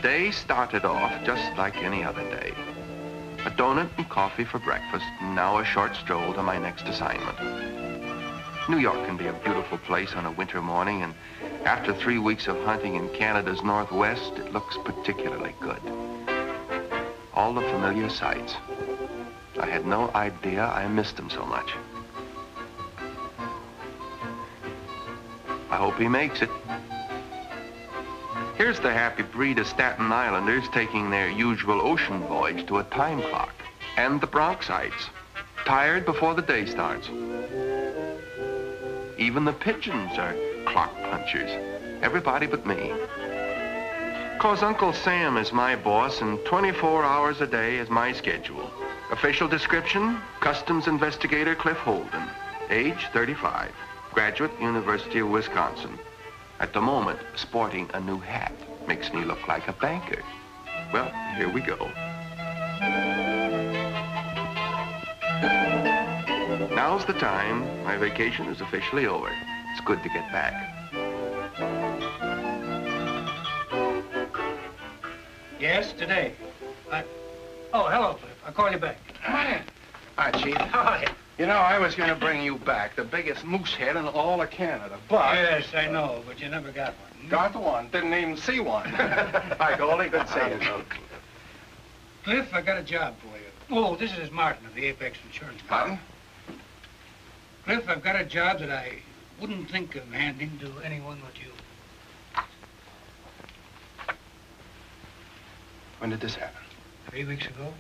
day started off just like any other day. A donut and coffee for breakfast, and now a short stroll to my next assignment. New York can be a beautiful place on a winter morning, and after 3 weeks of hunting in Canada's Northwest, it looks particularly good. All the familiar sights. I had no idea I missed them so much. I hope he makes it. Here's the happy breed of Staten Islanders taking their usual ocean voyage to a time clock. And the Bronxites, tired before the day starts. Even the pigeons are clock punchers. Everybody but me. 'Cause Uncle Sam is my boss and 24 hours a day is my schedule. Official description, Customs Investigator Cliff Holden. Age 35. Graduate, University of Wisconsin. At the moment, sporting a new hat makes me look like a banker. Well, here we go. Now's the time. My vacation is officially over. It's good to get back. Yes, today. Oh, hello, Cliff. I'll call you back. Hi, Chief. Hi. You know, I was going to bring you back the biggest moose head in all of Canada, but... Yes, I know, but you never got one. Got one. Didn't even see one. Hi, Goldie. Good to see you. Cliff, I got a job for you. Oh, this is Martin of the Apex Insurance Company. Martin? Cliff, I've got a job that I wouldn't think of handing to anyone but you. When did this happen? 3 weeks ago.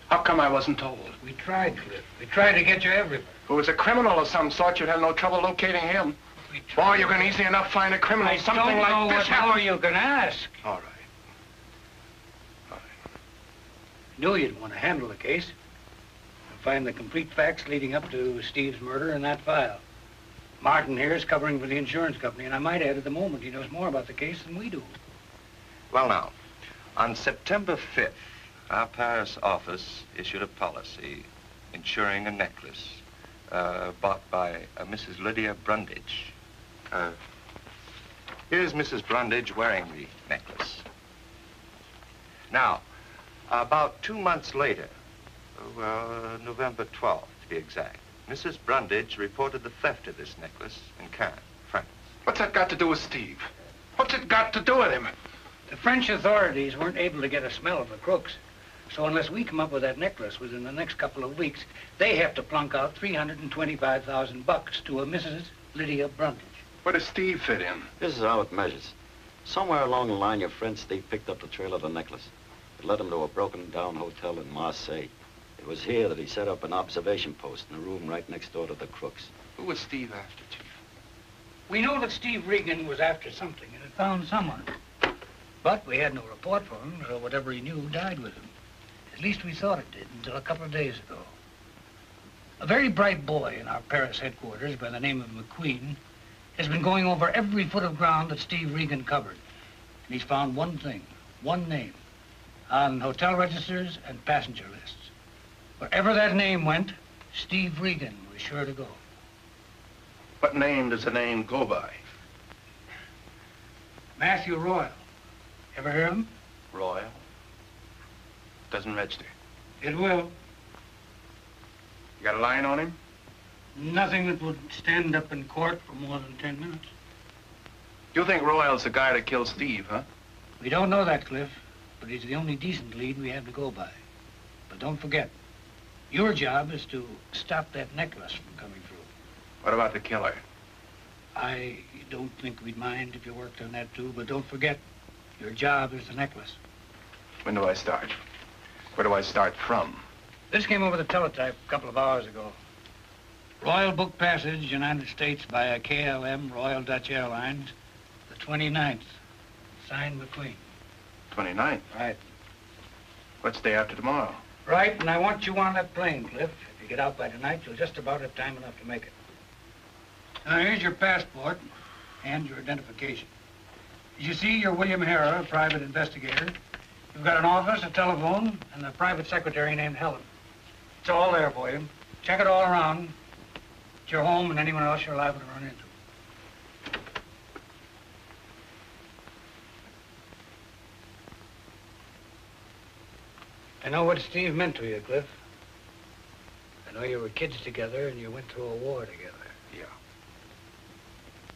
How come I wasn't told? We tried, Cliff. We tried to get you everywhere. If it was a criminal of some sort, you'd have no trouble locating him. We tried. Boy, you can easily enough find a criminal. Something like this. I don't know what more you can ask. All right. Knew you'd want to handle the case. And find the complete facts leading up to Steve's murder in that file. Martin here is covering for the insurance company, and I might add at the moment he knows more about the case than we do. Well, now, on September 5th, our Paris office issued a policy insuring a necklace bought by Mrs. Lydia Brundage. Here's Mrs. Brundage wearing the necklace. Now, about 2 months later, November 12th to be exact, Mrs. Brundage reported the theft of this necklace in Cannes, France. What's that got to do with Steve? What's it got to do with him? The French authorities weren't able to get a smell of the crooks. So unless we come up with that necklace within the next couple of weeks, they have to plunk out $325,000 to a Mrs. Lydia Brundage. Where does Steve fit in? This is how it measures. Somewhere along the line, your friend Steve picked up the trail of the necklace. It led him to a broken-down hotel in Marseille. It was here that he set up an observation post in a room right next door to the crooks. Who was Steve after, Chief? We know that Steve Regan was after something and had found someone. But we had no report for him, so whatever he knew died with him. At least we thought it did until a couple of days ago. A very bright boy in our Paris headquarters by the name of McQueen has been going over every foot of ground that Steve Regan covered. And he's found one thing, one name, on hotel registers and passenger lists. Wherever that name went, Steve Regan was sure to go. What name does the name go by? Matthew Royal. Ever hear him? Royal. Doesn't register. It will. You got a line on him? Nothing that would stand up in court for more than 10 minutes. You think Royal's the guy that killed Steve, huh? We don't know that, Cliff, but he's the only decent lead we have to go by. But don't forget, your job is to stop that necklace from coming through. What about the killer? I don't think we'd mind if you worked on that too, but don't forget, your job is the necklace. When do I start? Where do I start from? This came over the teletype a couple of hours ago. Royal Book Passage, United States by a KLM, Royal Dutch Airlines, the 29th. Signed McQueen. 29th? Right. What's day after tomorrow? Right, and I want you on that plane, Cliff. If you get out by tonight, you'll just about have time enough to make it. Now, here's your passport and your identification. As you see, you're William Harrer, a private investigator. You've got an office, a telephone, and a private secretary named Helen. It's all there for you. Check it all around. It's your home and anyone else you're liable to run into. I know what Steve meant to you, Cliff. I know you were kids together and you went through a war together. Yeah.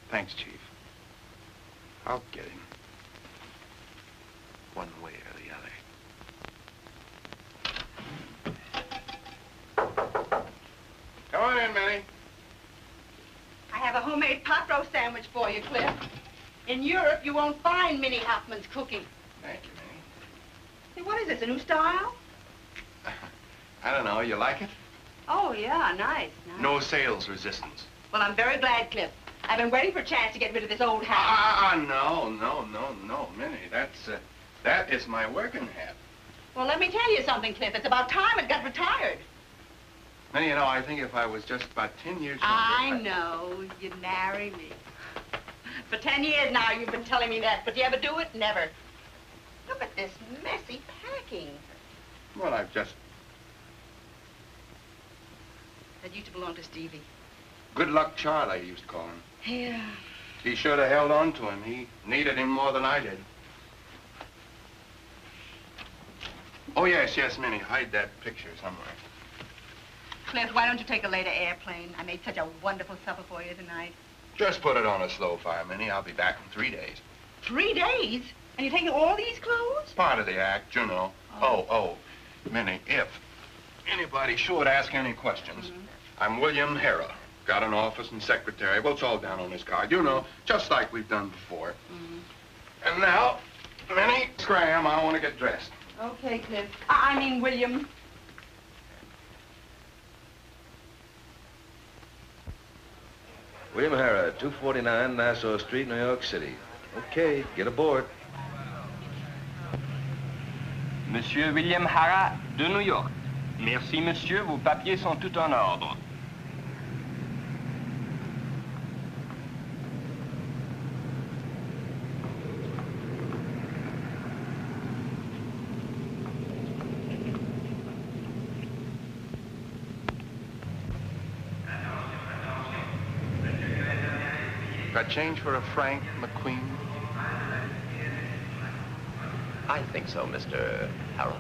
Thanks, Chief. I'll get him. One way or the other. Come on in, Minnie. I have a homemade pot roast sandwich for you, Cliff. In Europe, you won't find Minnie Hoffman's cooking. Thank you, Minnie. Hey, what is this, a new style? I don't know. You like it? Oh, yeah, nice. No sales resistance. Well, I'm very glad, Cliff. I've been waiting for a chance to get rid of this old hat. No, Minnie. That is my working hat. Well, let me tell you something, Cliff. It's about time it got retired. Minnie, you know, I think if I was just about 10 years younger... I know. You'd marry me. For 10 years now, you've been telling me that. But do you ever do it? Never. Look at this messy packing. Well, I've just... That used to belong to Stevie. Good luck Charlie, I used to call him. Yeah. He should have held on to him. He needed him more than I did. Oh, yes, Minnie. Hide that picture somewhere. Cliff, why don't you take a later airplane? I made such a wonderful supper for you tonight. Just put it on a slow fire, Minnie. I'll be back in 3 days. 3 days? And you're taking all these clothes? Part of the act, you know. Oh, Minnie, if anybody should ask any questions, I'm William Hera. Got an office and secretary. Well, it's all down on this card. You know, just like we've done before. And now, Minnie, Graham, I want to get dressed. Okay, Cliff. I mean, William. William Hera, 249 Nassau Street, New York City. Okay, get aboard. Monsieur William Hara de New York. Merci, monsieur. Vos papiers sont tout en ordre. Got change for a Frank McQueen? I think so, Mr. Harold.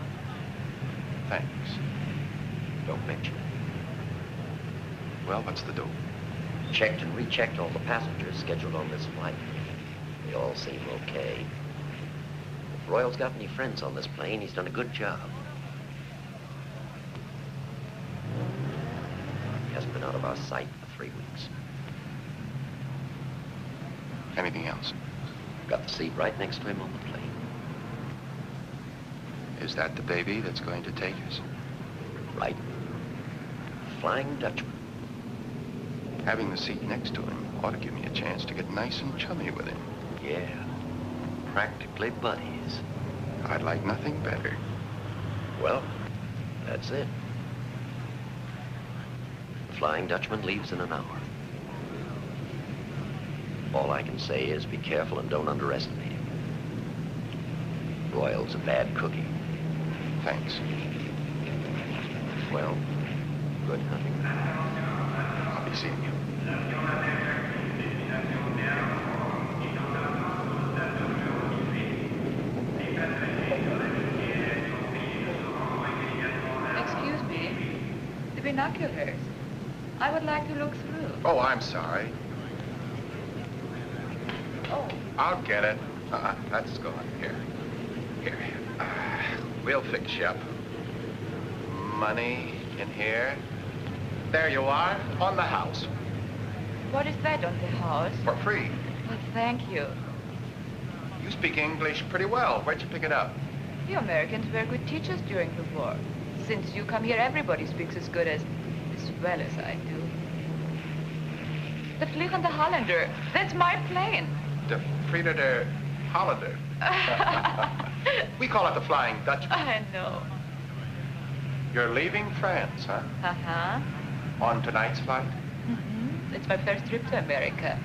Thanks. Don't mention it. Well, what's the dope? Checked and rechecked all the passengers scheduled on this flight. They all seem okay. If Royal's got any friends on this plane, he's done a good job. He hasn't been out of our sight for 3 weeks. Anything else? Got the seat right next to him on the plane. Is that the baby that's going to take us? Right. Flying Dutchman. Having the seat next to him ought to give me a chance to get nice and chummy with him. Yeah. Practically buddies. I'd like nothing better. Well, that's it. The Flying Dutchman leaves in an hour. All I can say is be careful and don't underestimate him. Royal's a bad cookie. Thanks. Well, good hunting. I'll be seeing you. Excuse me. The binoculars. I would like to look through. Oh, I'm sorry. Oh. I'll get it. Let's go on. Here. We'll fix you up. Money in here. There you are, on the house. What is that on the house? For free. Well, thank you. You speak English pretty well. Where'd you pick it up? You Americans were good teachers during the war. Since you come here, everybody speaks as well as I do. The Fliegende Hollander. That's my plane. The Predator Hollander. We call it the Flying Dutchman. I know. You're leaving France, huh? Uh-huh. On tonight's flight? Mm-hmm. It's my first trip to America.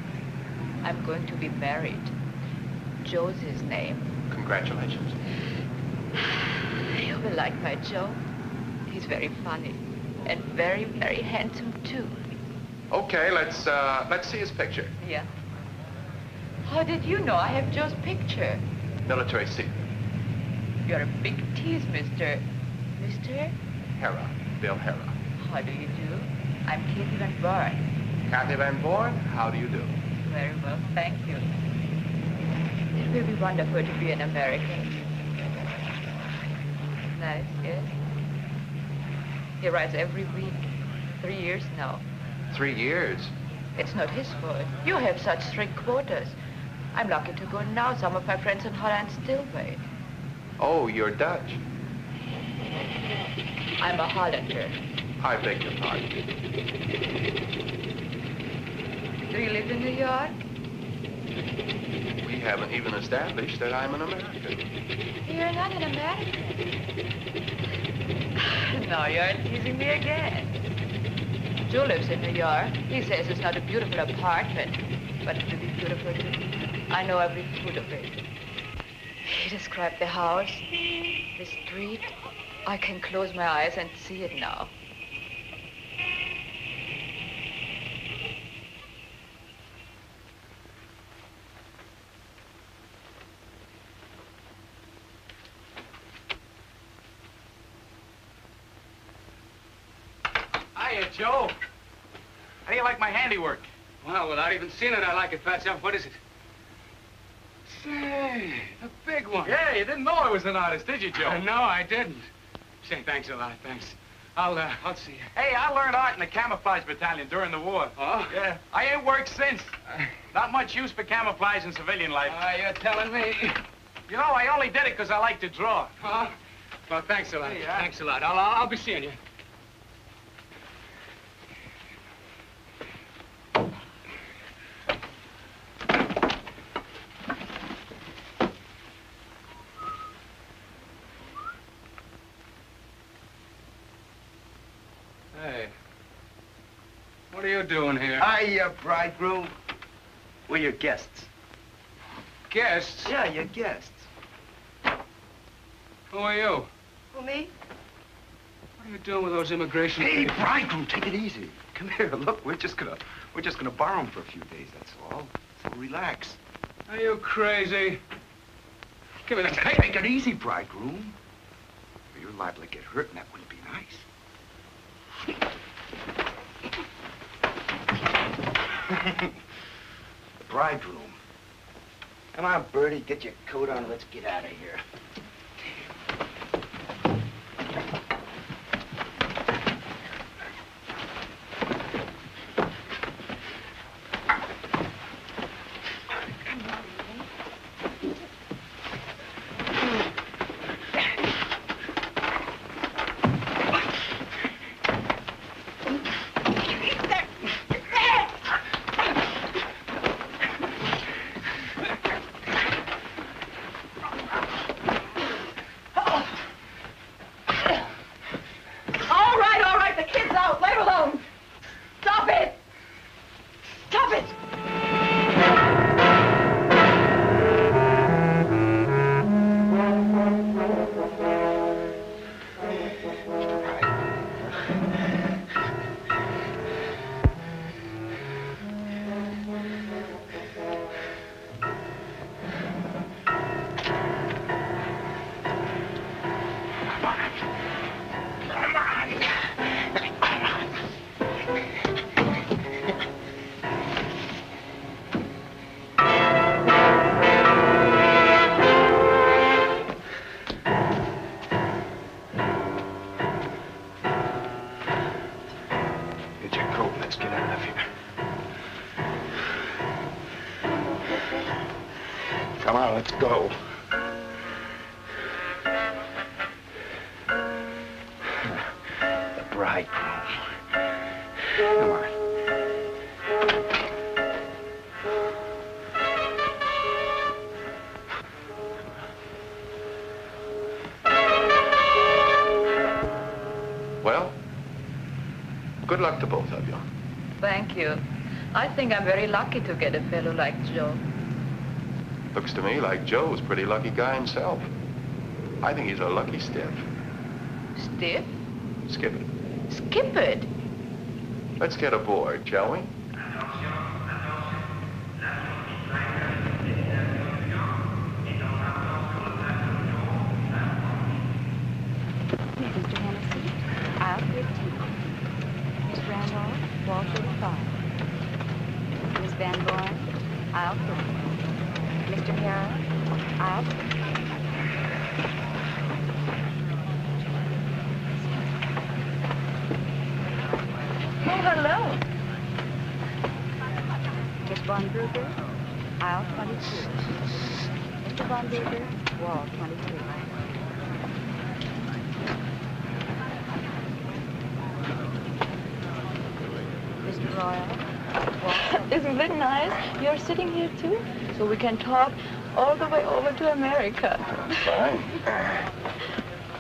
I'm going to be married. Joe's his name. Congratulations. You will like my Joe. He's very funny. And very, very handsome, too. Okay, let's see his picture. Yeah. How did you know I have Joe's picture? Military secret. You're a big tease, mister. Mr.? Hera, Bill Hera. How do you do? I'm Kathy Van Born. Kathy Van Born, how do you do? Very well, thank you. It will be wonderful to be an American. Nice, yes? He writes every week. 3 years now. 3 years? It's not his fault. You have such strict quotas. I'm lucky to go now. Some of my friends in Holland still wait. Oh, you're Dutch. I'm a Hollander. I beg your pardon. Do you live in New York? We haven't even established that I'm an American. You're not an American. No, you're teasing me again. Joe lives in New York. He says it's not a beautiful apartment, but it will be beautiful to me. I know every foot of it. He described the house, the street. I can close my eyes and see it now. Hiya, Joe. How do you like my handiwork? Well, without even seeing it, I like it, Fatso. What is it? Say, a big one. Yeah, you didn't know I was an artist, did you, Joe? No, I didn't. Say, thanks a lot, thanks. I'll see you. Hey, I learned art in the camouflage battalion during the war. Oh? Yeah. I ain't worked since. Not much use for camouflage in civilian life. You're telling me. You know, I only did it because I like to draw. Huh? Well, thanks a lot. Hey, thanks a lot. I'll be seeing you. Hey, what are you doing here? Hiya, bridegroom. We're your guests. Guests? Yeah, your guests. Who are you? Who, me? What are you doing with those immigration Hey, papers? bridegroom, take it easy. Come here, look, we're just gonna borrow them for a few days, that's all. So relax. Are you crazy? Give me the paper. Take it easy, bridegroom. You're liable to get hurt, and that wouldn't be nice. The bridegroom. Come on, Bertie, get your coat on. Let's get out of here. Come on, let's go. The bridegroom. Come on. Well, good luck to both of you. Thank you. I think I'm very lucky to get a fellow like Joe. Looks to me like Joe's a pretty lucky guy himself. I think he's a lucky stiff. Stiff? Skip it. Skip it? Let's get aboard, shall we? Mrs. hello. Miss Von Brugger, aisle 22. Mr. Von Brugger, wall 23. Mr. Royal, wall. Isn't it nice? You're sitting here too? So we can talk all the way over to America. Fine.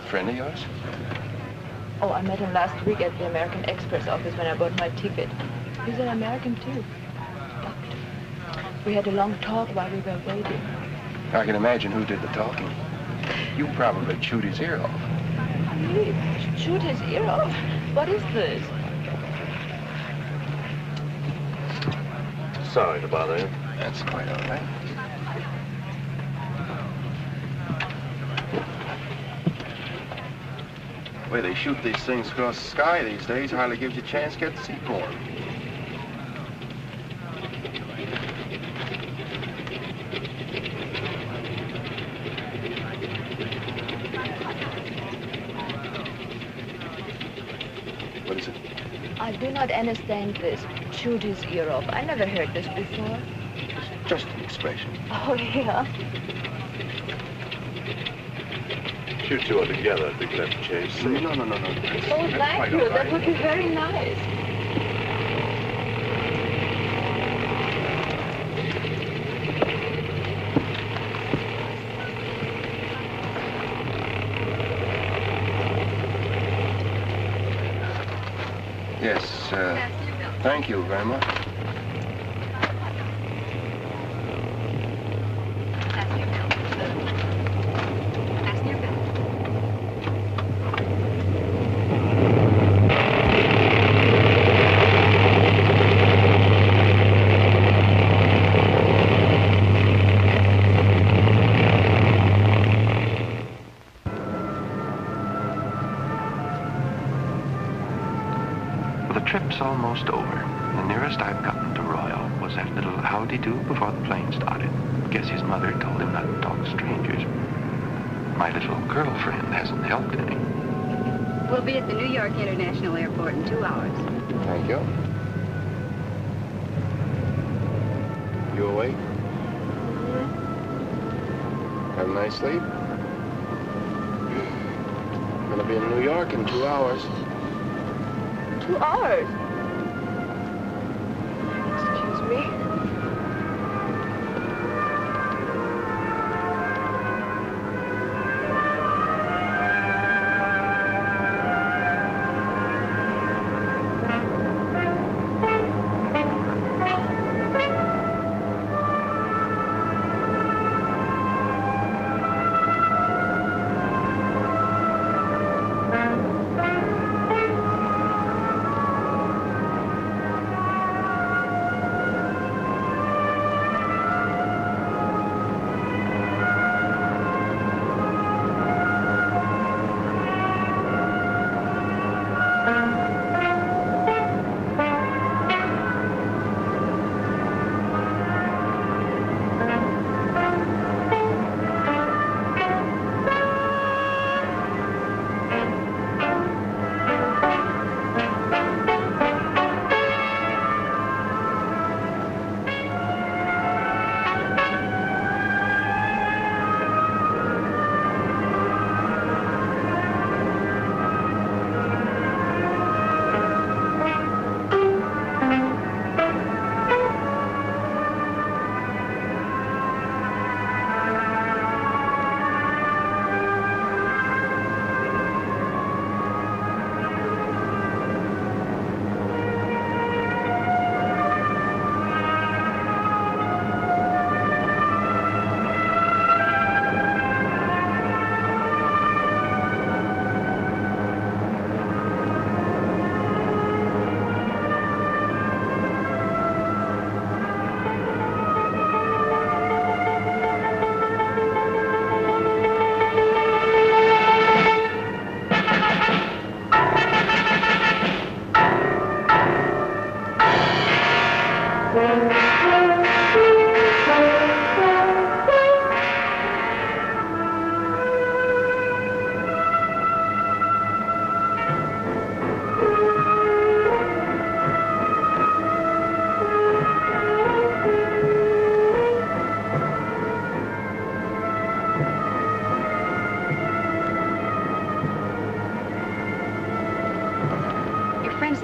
Friend of yours? Oh, I met him last week at the American Express office when I bought my ticket. He's an American too. Doctor. We had a long talk while we were waiting. I can imagine who did the talking. You probably chewed his ear off. Me? Shoot his ear off? What is this? Sorry to bother you. That's quite all right. The way they shoot these things across the sky these days hardly gives you a chance to get the seat warm. What is it? I do not understand this. Shoot his ear off. I never heard this before. It's just an expression. Oh, yeah? You two are together at the Cliff Chase. No. Oh, thank you. That would be very nice. Yes, thank you very much. The trip's almost over. The nearest I've gotten to Royal was that little howdy-do before the plane started. Guess his mother told him not to talk to strangers. My little girlfriend hasn't helped any. We'll be at the New York International Airport in 2 hours. Thank you. You awake? Have a nice sleep? I'm gonna be in New York in 2 hours. 2 hours? Excuse me?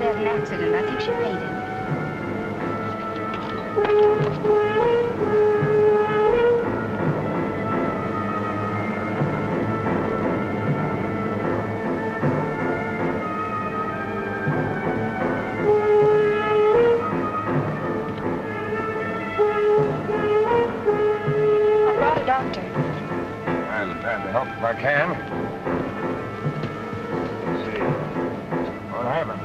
they had an accident. I think she fainted. I brought a doctor. I'm glad to help if I can. Let's see. What happened?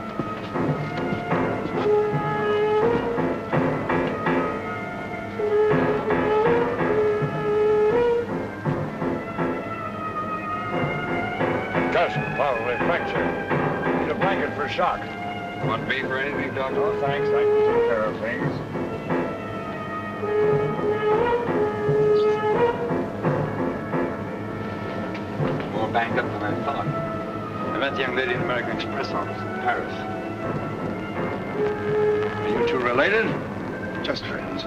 Concussion, probably fracture. Need a blanket for shock. Want me for anything, Doctor? No, thanks. I can take care of things. More banged up than I thought. I met the young lady in the American Express office in Paris. Are you two related? Just friends.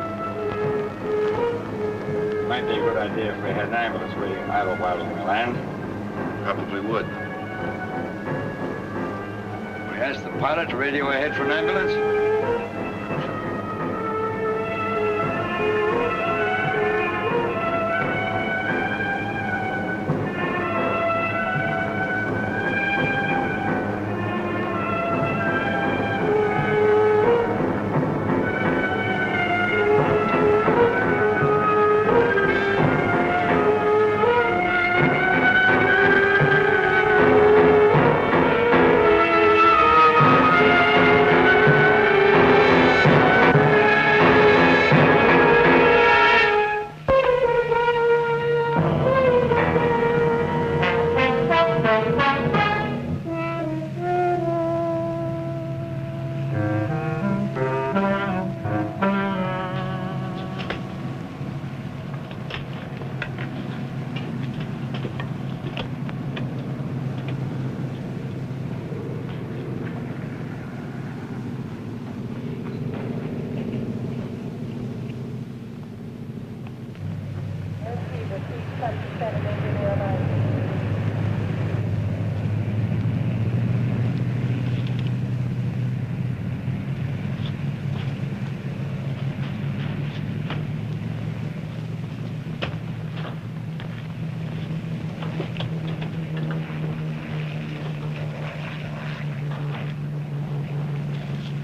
Might be a good idea if we had an ambulance waiting idle while we land. Probably would. We asked the pilot to radio ahead for an ambulance.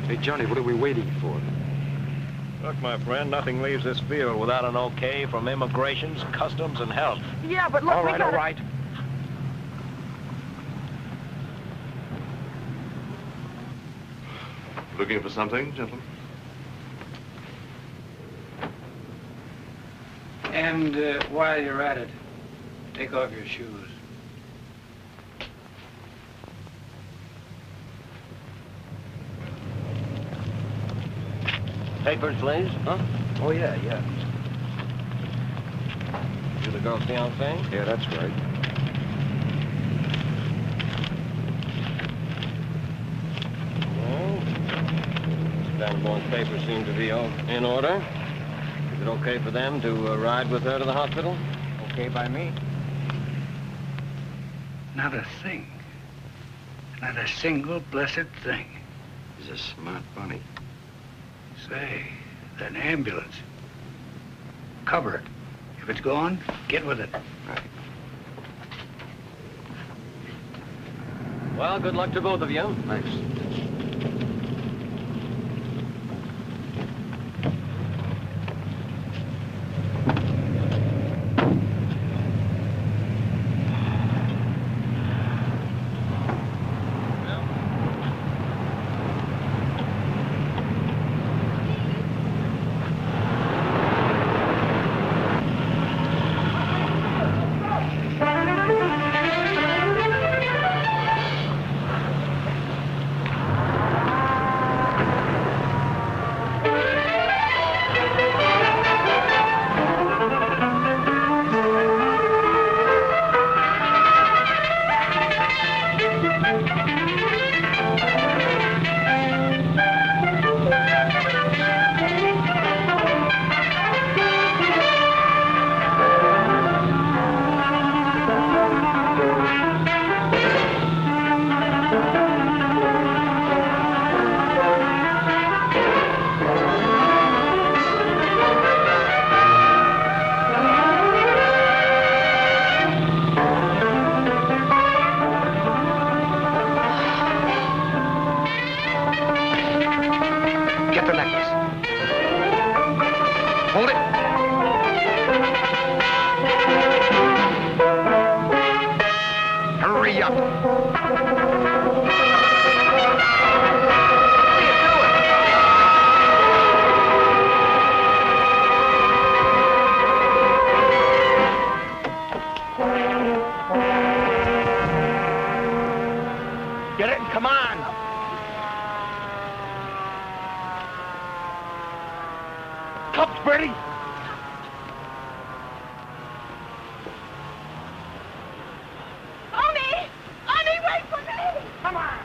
Hey, Johnny, what are we waiting for? Look, my friend, nothing leaves this field without an okay from immigrations, customs, and health. Yeah, but look, All right, all right. Looking for something, gentlemen? And while you're at it, take off your shoes. Papers, please. Huh? Oh, yeah. You the girl's fiancé? Yeah, that's right. Well, Vanderborn's papers seem to be all in order. Is it okay for them to ride with her to the hospital? Okay by me. Not a thing. Not a single blessed thing. He's a smart bunny. Say, that ambulance. Cover it. If it's gone, get with it. Right. Well, good luck to both of you. Thanks. Get it? Come on. Cups, Bertie. Oni! Oni, wait for me! Come on.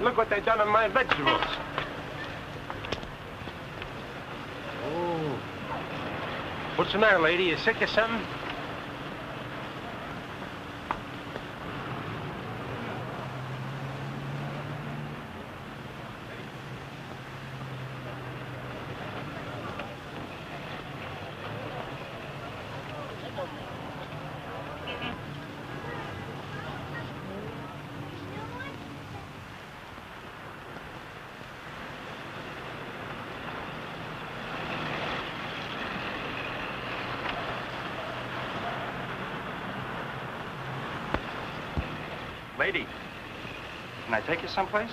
Look what they done on my vegetables. Oh. What's the matter, lady? You sick or something? Lady, can I take you someplace?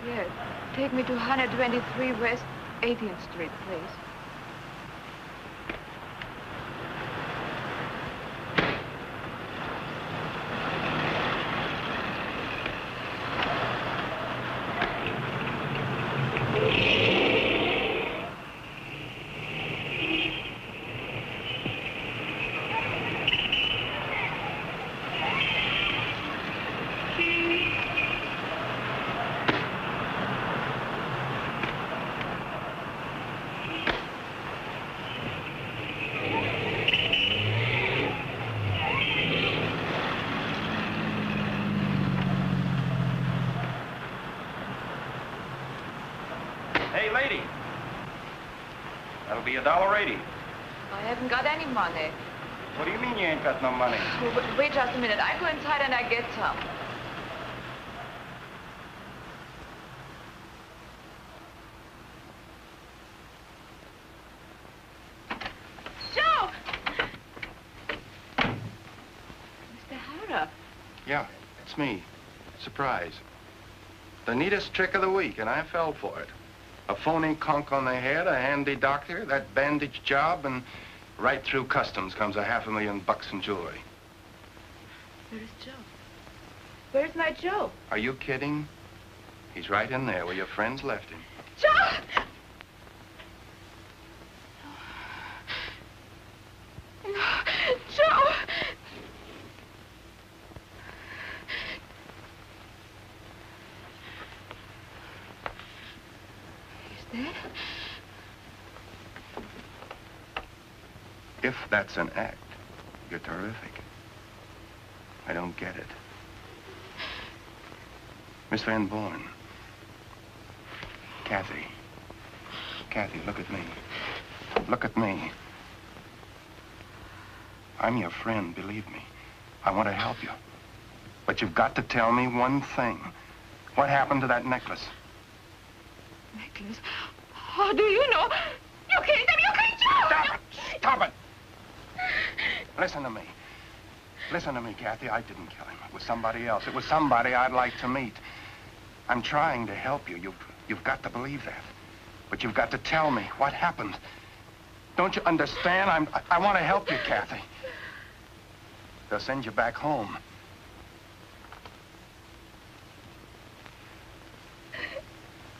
Yes. Take me to 123 West 18th Street, please. Hey, lady. That'll be $1.80. I haven't got any money. What do you mean you ain't got no money? Well, wait just a minute. I go inside and I get some. Joe! Mr. Hara. Yeah, it's me. Surprise. The neatest trick of the week, and I fell for it. A phony conk on the head, a handy doctor, that bandage job, and right through customs comes $500,000 in jewelry. Where's Joe? Where's my Joe? Are you kidding? He's right in there where your friends left him. Joe! No. Joe! Dead? If that's an act, you're terrific. I don't get it. Miss Van Born. Kathy. Kathy, look at me. Look at me. I'm your friend, believe me. I want to help you. But you've got to tell me one thing. What happened to that necklace? Necklace? How do you know? You killed him! You killed Joe! Stop it! Stop it! Listen to me. Listen to me, Kathy. I didn't kill him. It was somebody else. It was somebody I'd like to meet. I'm trying to help you. You've got to believe that. But you've got to tell me what happened. Don't you understand? I want to help you, Kathy. They'll send you back home.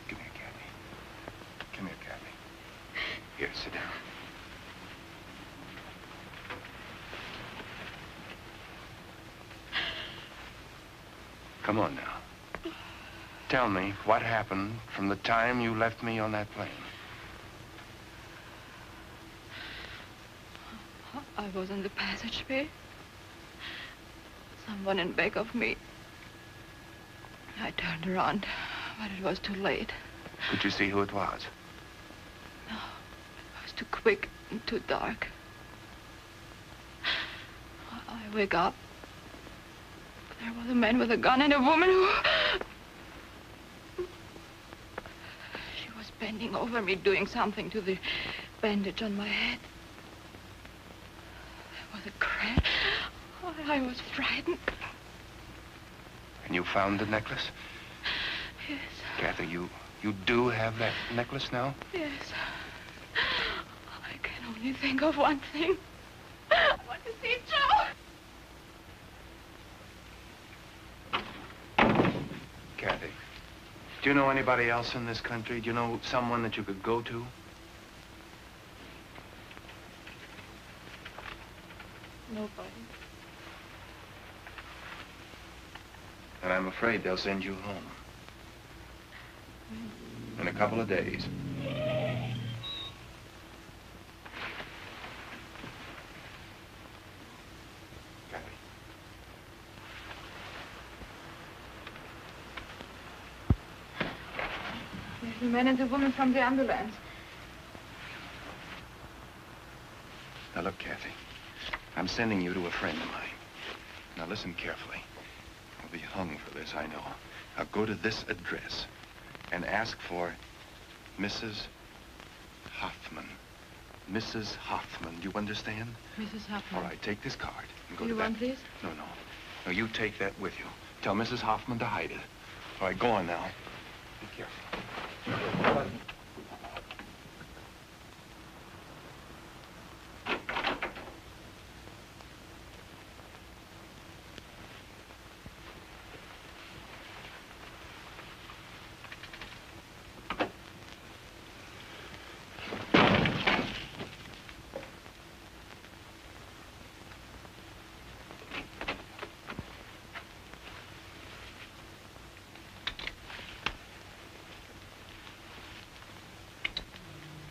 Come here, Kathy. Come here, Kathy. Here, sit down. Come on now. Tell me what happened from the time you left me on that plane. I was on the passageway. Someone in back of me. I turned around, but it was too late. Could you see who it was? No, it was too quick and too dark. I wake up. There was a man with a gun and a woman who... She was bent. bending over me, doing something to the bandage on my head. There was a crash. Oh, I was frightened. And you found the necklace? Yes. Kathy, you do have that necklace now? Yes. I can only think of one thing. I want to see Joe. Kathy, do you know anybody else in this country? Do you know someone that you could go to? Nobody. And I'm afraid they'll send you home. In a couple of days. Kathy. There's the man and the woman from the ambulance. Now look, Kathy. I'm sending you to a friend of mine. Now listen carefully. I'll be hung for this, I know. Now go to this address and ask for Mrs. Hoffman. Mrs. Hoffman, do you understand? Mrs. Hoffman. All right, take this card and go You to that. want this? No. No, you take that with you. Tell Mrs. Hoffman to hide it. All right, go on now. Be careful.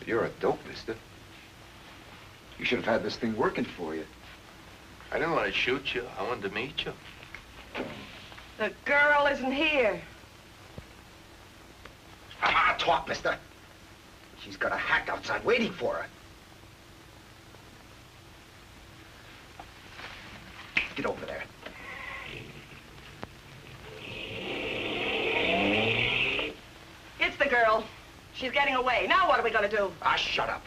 You're a dope, mister. You should have had this thing working for you. I didn't want to shoot you. I wanted to meet you. The girl isn't here. Ah, talk, mister. She's got a hack outside waiting for her. Get over there. It's the girl. She's getting away. Now what are we going to do? Ah, shut up.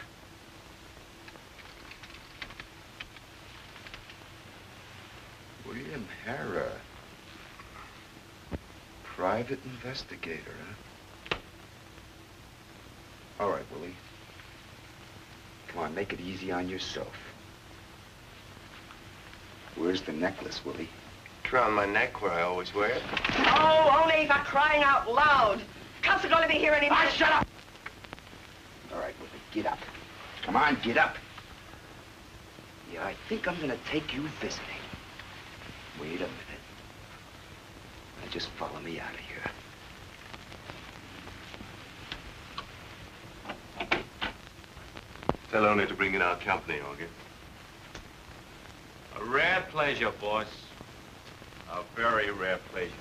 William Harrah. Private investigator, huh? All right, Willie. Come on, make it easy on yourself. Where's the necklace, Willie? It's around my neck where I always wear it. Oh, only for crying out loud. Cops are going to be here any minute. Ah, shut up! All right, Willie, get up. Come on, get up. Yeah, I think I'm gonna take you visiting. Wait a minute. Now just follow me out of here. Tell only to bring in our company, Augie. A rare pleasure, boss. A very rare pleasure.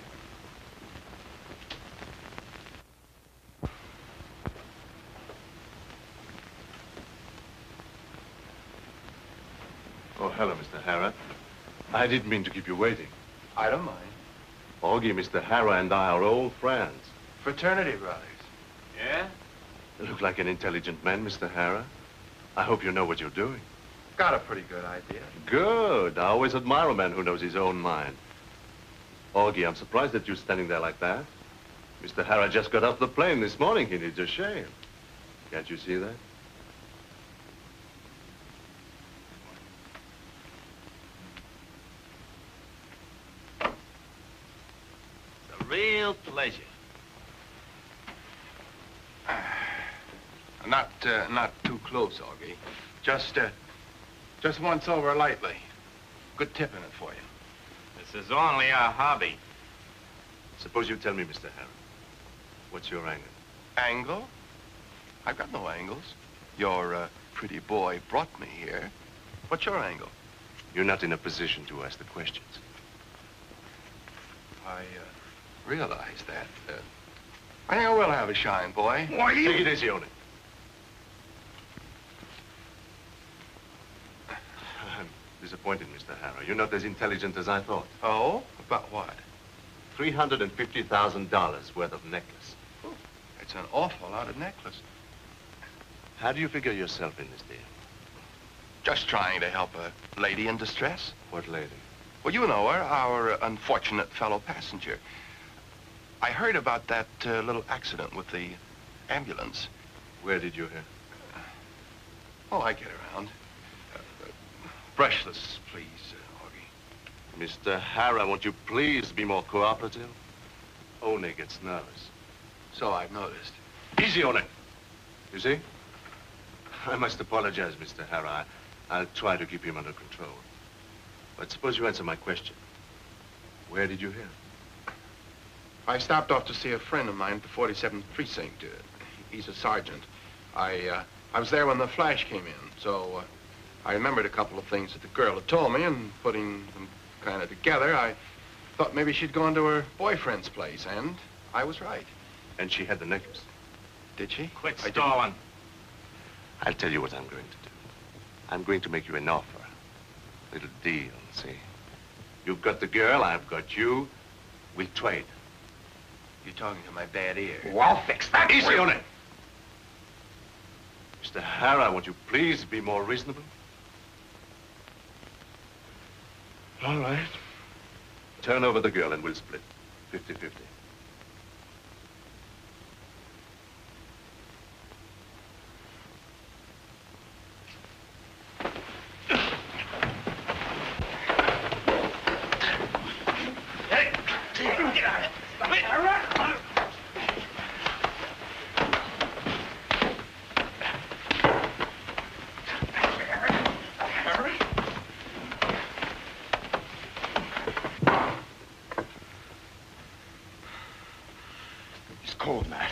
Oh, hello, Mr. Harrah. I didn't mean to keep you waiting. I don't mind. Augie, Mr. Harrah and I are old friends. Fraternity brothers. Yeah? You look like an intelligent man, Mr. Harrah. I hope you know what you're doing. Got a pretty good idea. Good. I always admire a man who knows his own mind. Augie, I'm surprised that you're standing there like that. Mr. Harrah just got off the plane this morning. He needs a shave. Can't you see that? Real pleasure. Not too close, Augie. Just once over lightly. Good tip in it for you. This is only a hobby. Suppose you tell me, Mr. Harrah. What's your angle? Angle? I've got no angles. Your pretty boy brought me here. What's your angle? You're not in a position to ask the questions. I realize that. I think I will have a shine, boy. Why, take it easy on it. I'm disappointed, Mr. Harrah. You're not as intelligent as I thought. Oh? About what? $350,000 worth of necklace. It's an awful lot of necklace. How do you figure yourself in this deal? Just trying to help a lady in distress. What lady? Well, you know her, our unfortunate fellow passenger. I heard about that little accident with the ambulance. Where did you hear? Oh, I get around. Brushless, please, Augie. Mr. Hara, won't you please be more cooperative? One gets nervous. So I've noticed. Easy on it. You see? I must apologize, Mr. Hara. I'll try to keep him under control. But suppose you answer my question. Where did you hear? I stopped off to see a friend of mine at the 47th Precinct. He's a sergeant. I was there when the flash came in, so I remembered a couple of things that the girl had told me, and putting them kind of together, I thought maybe she'd gone to her boyfriend's place, and I was right. And she had the necklace. Did she? Quit stalling. I'll tell you what I'm going to do. I'm going to make you an offer. A little deal, see? You've got the girl, I've got you. We trade. You're talking to my bad ear. Oh, I'll fix that. Easy on it. Mr. Hara, won't you please be more reasonable? All right. Turn over the girl and we'll split. 50-50. Cold, Matt.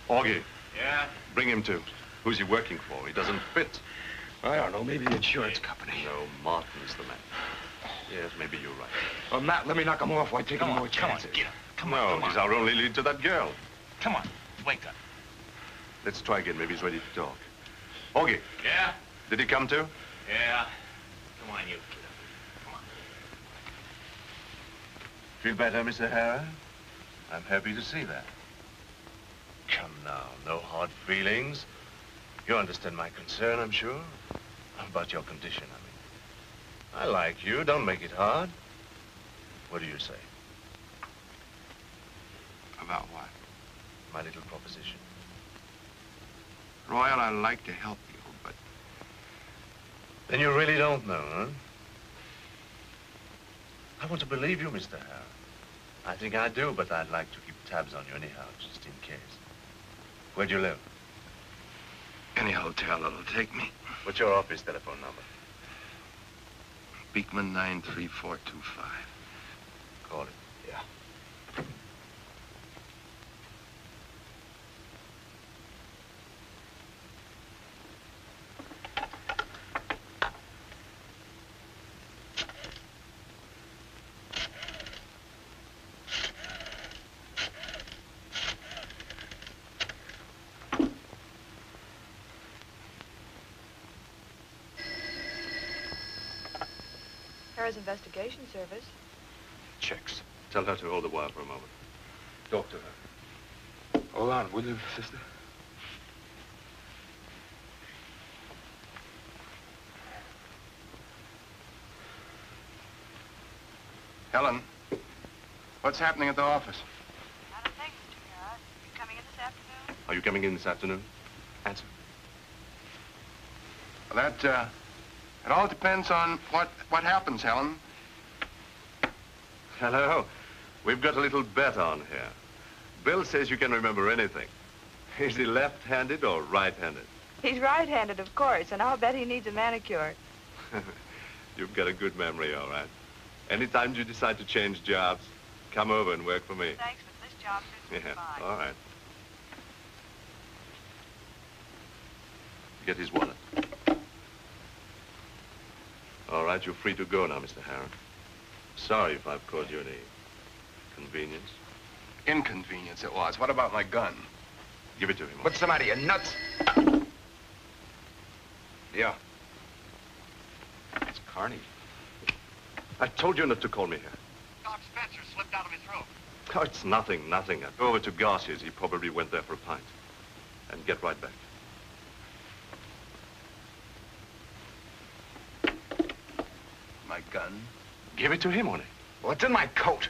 Augie. Yeah? Bring him to. Who's he working for? He doesn't fit. I don't know. Maybe the insurance company. No, Martin's the man. Yes, maybe you're right. Well, Matt, let me knock him off. Why take any more chances? Come on, get up. Come no, on, he's our only lead to that girl. Come on, wake up. Let's try again. Maybe he's ready to talk. Augie. Yeah? Did he come to? Yeah. Come on, you. Get up. Come on. Feel better, Mr. Hara? I'm happy to see that. Come now, no hard feelings. You understand my concern, I'm sure. About your condition, I mean. I like you. Don't make it hard. What do you say? About what? My little proposition. Royal, I'd like to help you, but... Then you really don't know, huh? I want to believe you, Mr. Hara. I think I do, but I'd like to keep tabs on you anyhow, just in case. Where do you live? Any hotel that'll take me. What's your office telephone number? Beekman 93425. Call it. Yeah. Harrah's Investigation Service. Checks. Tell her to hold the wire for a moment. Talk to her. Hold on, will you, sister? Helen, what's happening at the office? Not a thing, Mr. Harrah. You coming in this afternoon? Are you coming in this afternoon? Answer. Well, it all depends on what happens, Helen. Hello. We've got a little bet on here. Bill says you can remember anything. Is he left-handed or right-handed? He's right-handed, of course, and I'll bet he needs a manicure. You've got a good memory, all right. Anytime you decide to change jobs, come over and work for me. Thanks, but this job suits me fine. All right. Get his wallet. All right, you're free to go now, Mr. Hara. Sorry if I've caused you any convenience. Inconvenience it was. What about my gun? Give it to him. What's the matter, you nuts? Yeah. It's Carney. I told you not to call me here. Doc Spencer slipped out of his room. Oh, it's nothing. Go over to Garcia's. He probably went there for a pint. And get right back. my gun. Give it to him, Ole. Well, it's in my coat.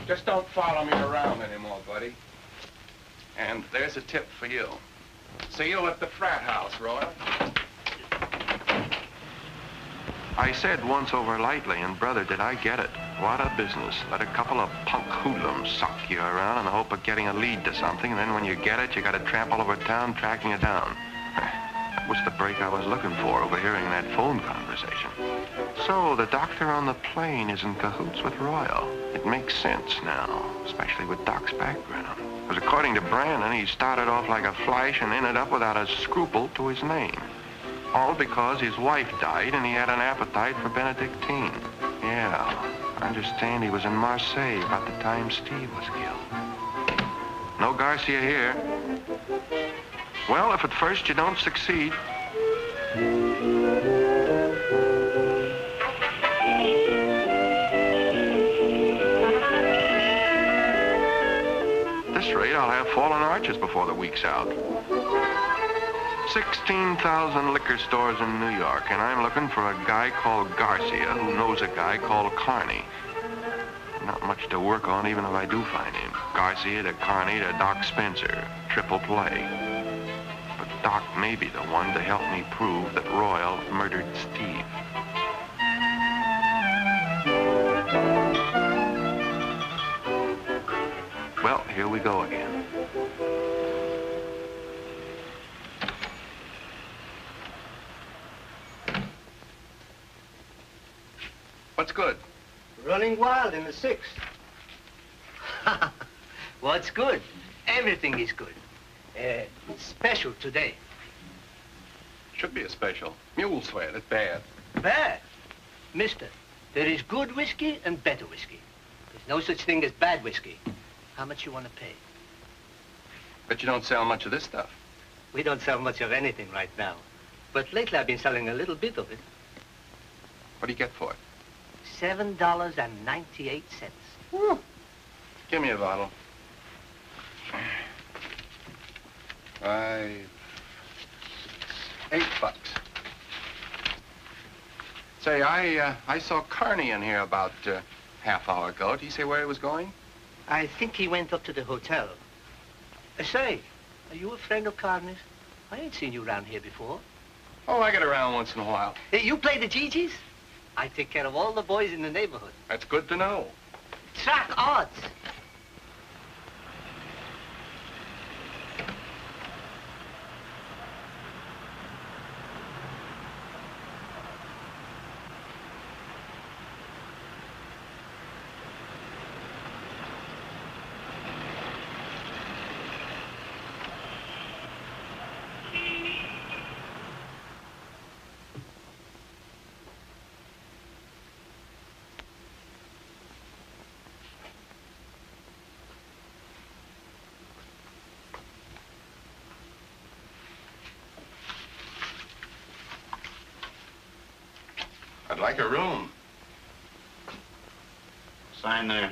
Just don't follow me around anymore, buddy. And there's a tip for you. See you at the frat house, Royal. I said once over lightly, and brother, did I get it. What a business. Let a couple of punk hoodlums suck you around in the hope of getting a lead to something, and then when you get it, you gotta tramp all over town tracking it down. That was the break I was looking for, overhearing that phone conversation. So the doctor on the plane is in cahoots with Royal. It makes sense now, especially with Doc's background. Because according to Brandon, he started off like a flash and ended up without a scruple to his name. All because his wife died and he had an appetite for Benedictine. Yeah, I understand he was in Marseille about the time Steve was killed. No Garcia here. Well, if at first you don't succeed. At this rate, I'll have fallen arches before the week's out. 16,000 liquor stores in New York, and I'm looking for a guy called Garcia who knows a guy called Carney. Not much to work on, even if I do find him. Garcia to Carney to Doc Spencer. Triple play. But Doc may be the one to help me prove that Royal murdered Steve. Well, here we go again. What's good? Running wild in the sixth. What's good? Everything is good. Special today. Should be a special. Mule sweat, it's bad. Bad? Mister, there is good whiskey and better whiskey. There's no such thing as bad whiskey. How much you want to pay? But you don't sell much of this stuff. We don't sell much of anything right now. But lately I've been selling a little bit of it. What do you get for it? $7.98. Woo. Give me a bottle. $8. Say, I saw Carney in here about half hour ago. Did he say where he was going? I think he went up to the hotel. Say, are you a friend of Carney's? I ain't seen you around here before. Oh, I get around once in a while. Hey, you play the Gigi's? I take care of all the boys in the neighborhood. That's good to know. Track odds. I'd like a room. Sign there.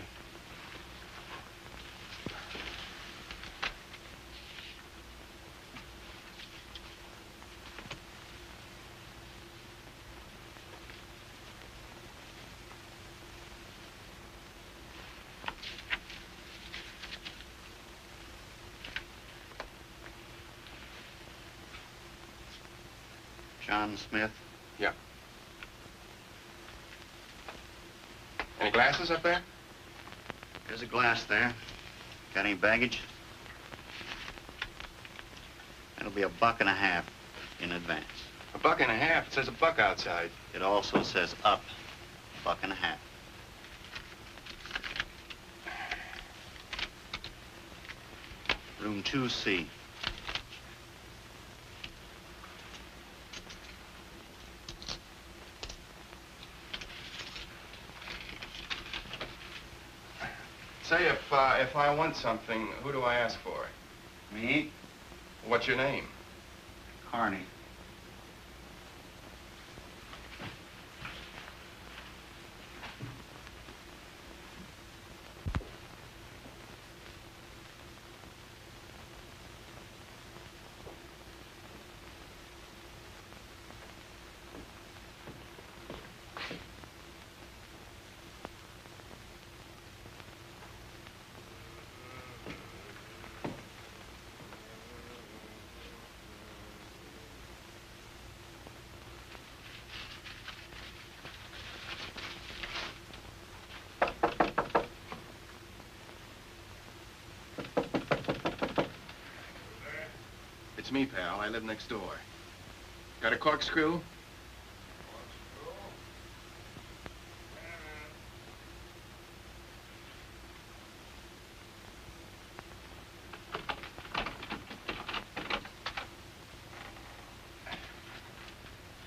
John Smith? Yeah. Any glasses up there? There's a glass there. Got any baggage? It'll be $1.50 in advance. $1.50? It says $1 outside. It also says up $1.50. Room 2C. Say, if I want something, who do I ask for? Me? What's your name? Carney. It's me, pal. I live next door. Got a corkscrew?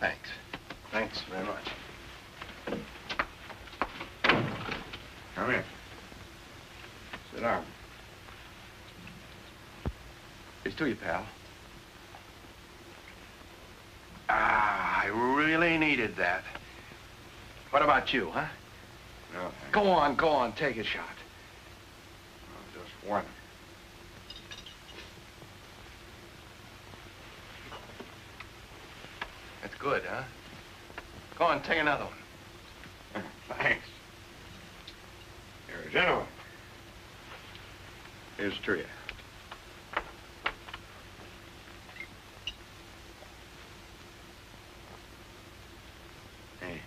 Thanks. Thanks very much. Come in. Sit down. Here's to you, pal. I really needed that. What about you, huh? No, thanks. Go on, take a shot. Oh, just one. That's good, huh? Go on, take another one. Thanks. You're a gentleman. Here's to you. Hey.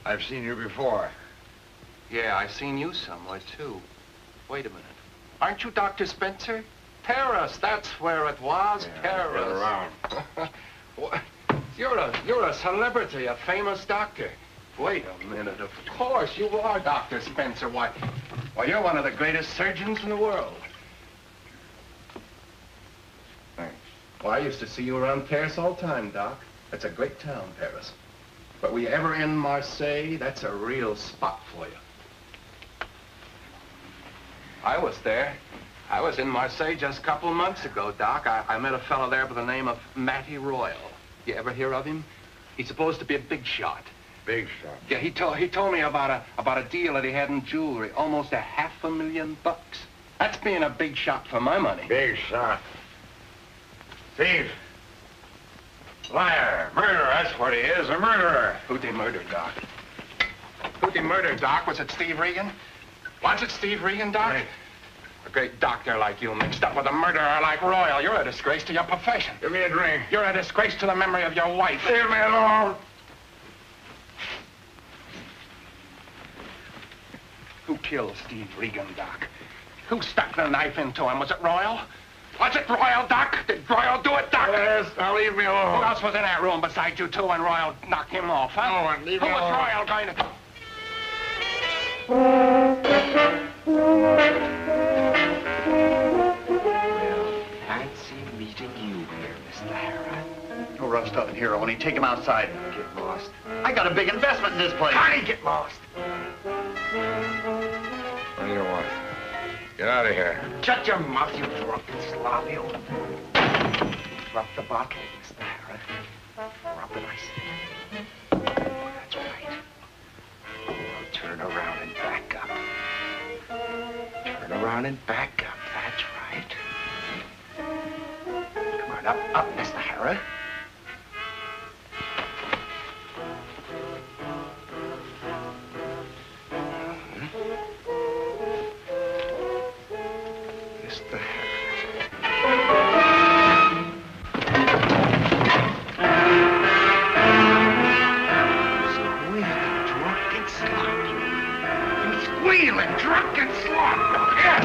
I've seen you before. Yeah, I've seen you somewhere, too. Wait a minute. Aren't you Dr. Spencer? Paris, that's where it was, Yeah, Paris. I've been around. What? You're a celebrity, a famous doctor. Wait a minute, of course you are Dr. Spencer. Why, you're one of the greatest surgeons in the world. Thanks. Well, I used to see you around Paris all the time, Doc. That's a great town, Paris. But were you ever in Marseille? That's a real spot for you. I was there. I was in Marseille just a couple of months ago, Doc. I met a fellow there by the name of Matty Royal. You ever hear of him? He's supposed to be a big shot. Big shot. Yeah, he told me about a deal that he had in jewelry, almost $500,000. That's being a big shot for my money. Big shot. Thief. Liar. Murderer, that's what he is, a murderer. Who'd they murder, Doc? Who'd they murder, Doc? Was it Steve Regan? Was it Steve Regan, Doc? Right. A great doctor like you mixed up with a murderer like Royal. You're a disgrace to your profession. Give me a drink. You're a disgrace to the memory of your wife. Leave me alone. Who killed Steve Regan, Doc? Who stuck the knife into him? Was it Royal? Was it Royal, Doc? Did Royal do it, Doc? Yes, now leave me alone. Who else was in that room besides you two when Royal knocked him off, huh? No one. Leave Who me was alone. Royal going to... Fancy meeting you here, Mr. Harrod. No rough stuff in here, only take him outside. Get lost. I got a big investment in this place. Connie, get lost. What do you want? Get out of here. Shut your mouth, you drunken slob, you. Drop the bottle, Mr. Harrod. Drop it, I say. That's right. Now turn around and back up. Turn around and back up. That's right. Come on, up, Mr. Harrod. Mr. Squealing drunk and sloppy. You squealing drunk and sloppy. Yeah.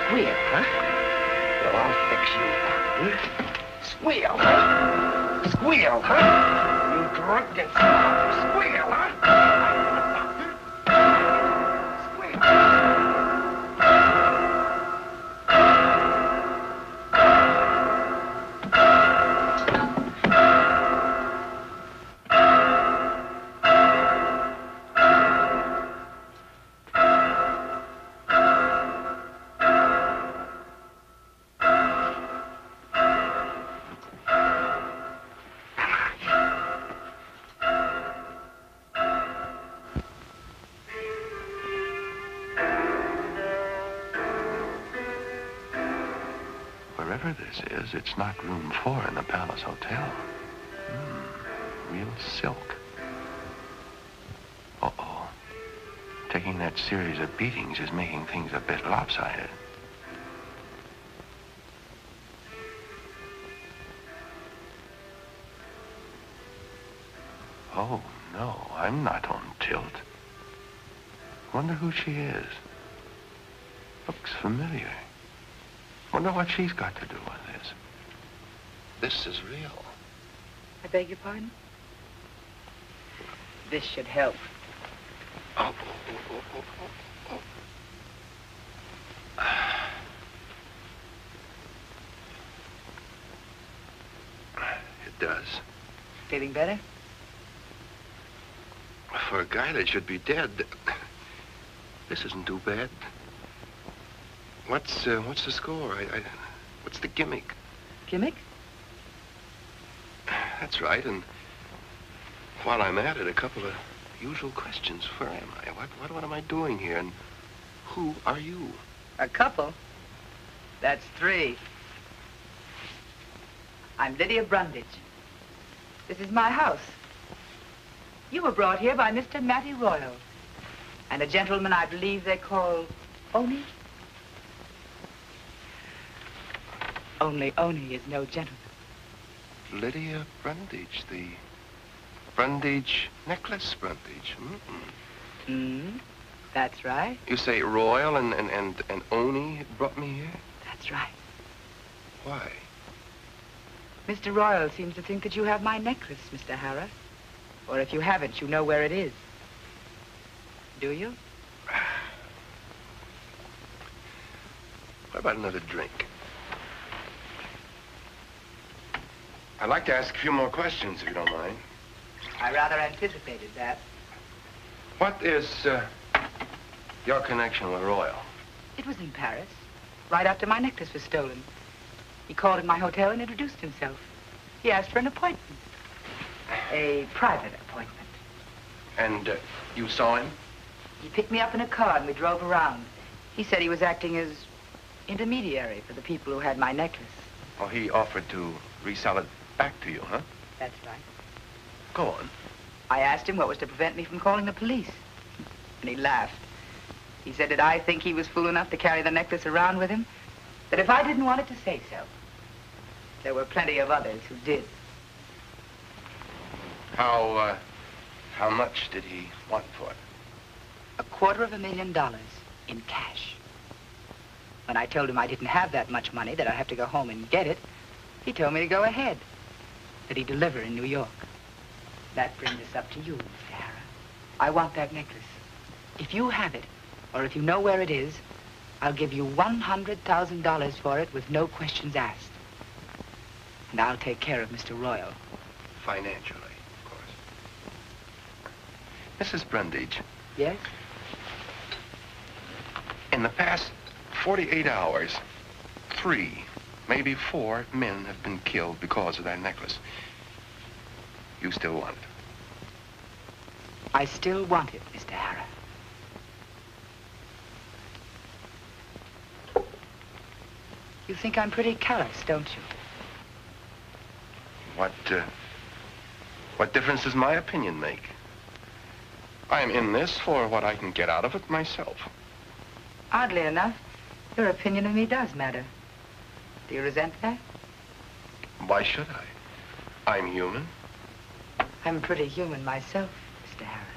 Squeal, huh? Well, I'll fix you up. Squeal, huh? Squeal, huh? You drunk and slob. Squeal, huh? Wherever this is, it's not room 4 in the Palace Hotel. Real silk. Uh-oh. Taking that series of beatings is making things a bit lopsided. Oh, no, I'm not on tilt. Wonder who she is. Looks familiar. Wonder what she's got to do with this. This is real. I beg your pardon? This should help. Oh. It does. Feeling better? For a guy that should be dead, this isn't too bad. What's the score? What's the gimmick? Gimmick? That's right, and while I'm at it, a couple of usual questions. Where am I? What am I doing here? And who are you? A couple? That's 3. I'm Lydia Brundage. This is my house. You were brought here by Mr. Matty Royal and a gentleman I believe they call Oni. Only Oni is no gentleman. Lydia Brundage, the Brundage necklace Brundage. That's right. You say Royal and Oni brought me here? That's right. Why? Mr. Royal seems to think that you have my necklace, Mr. Harrah. Or if you haven't, you know where it is. Do you? What about another drink? I'd like to ask a few more questions, if you don't mind. I rather anticipated that. What is your connection with Royal? It was in Paris, right after my necklace was stolen. He called at my hotel and introduced himself. He asked for an appointment. A private appointment. And you saw him? He picked me up in a car and we drove around. He said he was acting as intermediary for the people who had my necklace. Oh, he offered to resell it back to you, huh? That's right. Go on. I asked him what was to prevent me from calling the police. And he laughed. He said that I think he was fool enough to carry the necklace around with him, that if I didn't want it to say so, there were plenty of others who did. How much did he want for it? $250,000 in cash. When I told him I didn't have that much money, that I'd have to go home and get it, he told me to go ahead, that he'd deliver in New York. That brings us up to you, Mr. Harrah. I want that necklace. If you have it, or if you know where it is, I'll give you $100,000 for it with no questions asked. And I'll take care of Mr. Royal. Financially, of course. Mrs. Brundage. Yes? In the past 48 hours, 3, maybe 4 men have been killed because of that necklace. You still want it? I still want it, Mr. Harrah. You think I'm pretty callous, don't you? What difference does my opinion make? I'm in this for what I can get out of it myself. Oddly enough, your opinion of me does matter. Do you resent that? Why should I? I'm human. I'm pretty human myself, Mr. Harrah.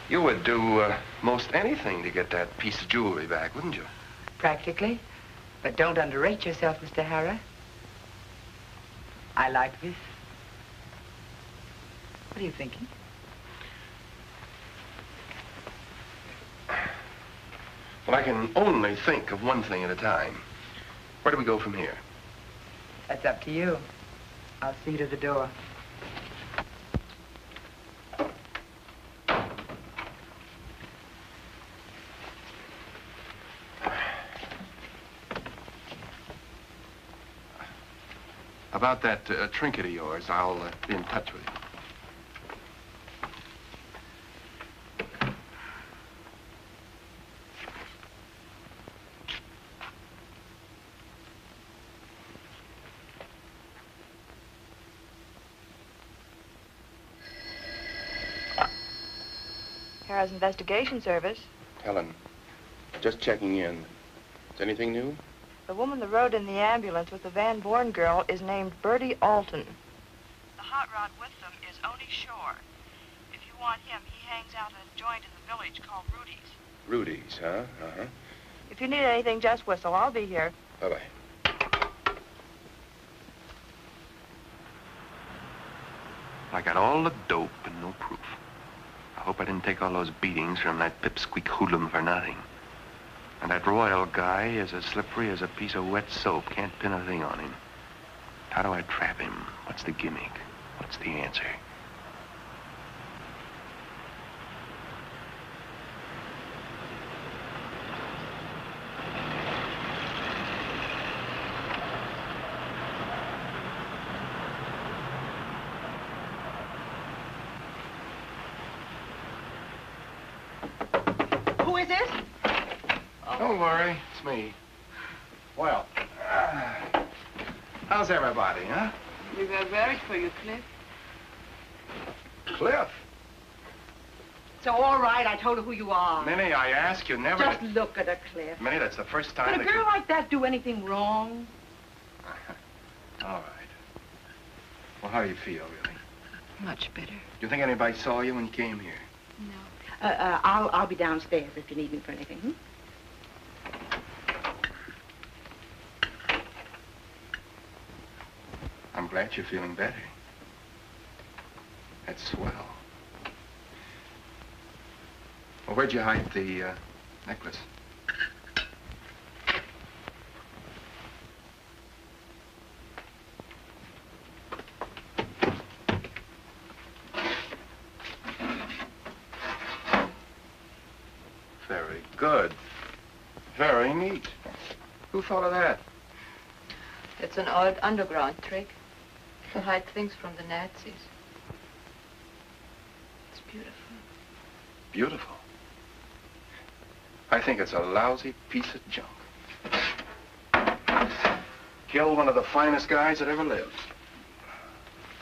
You would do most anything to get that piece of jewelry back, wouldn't you? Practically. But don't underrate yourself, Mr. Harrah. I like this. What are you thinking? Well, I can only think of one thing at a time. Where do we go from here? That's up to you. I'll see you to the door. About that trinket of yours, I'll be in touch with you. Harrah's investigation service. Helen, just checking in. Is anything new? The woman that rode in the ambulance with the Van Born girl is named Bertie Alton. The hot rod with them is Oni Shore. If you want him, he hangs out at a joint in the village called Rudy's. Rudy's, huh? Uh-huh. If you need anything, just whistle. I'll be here. Bye-bye. I got all the dope and no proof. I hope I didn't take all those beatings from that pipsqueak hoodlum for nothing. And that Royal guy is as slippery as a piece of wet soap. Can't pin a thing on him. How do I trap him? What's the gimmick? What's the answer? Who is this? Don't worry, it's me. Well, how's everybody, huh? We were worried for you, Cliff. Cliff. So, all right, I told her who you are. Minnie, I ask you never Just to... look at her, Cliff. Minnie, that's the first time Could a that girl you... like that do anything wrong? All right. Well, how do you feel, really? Much better. Do you think anybody saw you when you came here? No. I'll be downstairs if you need me for anything, hmm? I'm glad you're feeling better. That's swell. Well, where'd you hide the necklace? Very good. Very neat. Who thought of that? It's an old underground trick to hide things from the Nazis. It's beautiful. Beautiful. I think it's a lousy piece of junk. Killed one of the finest guys that ever lived.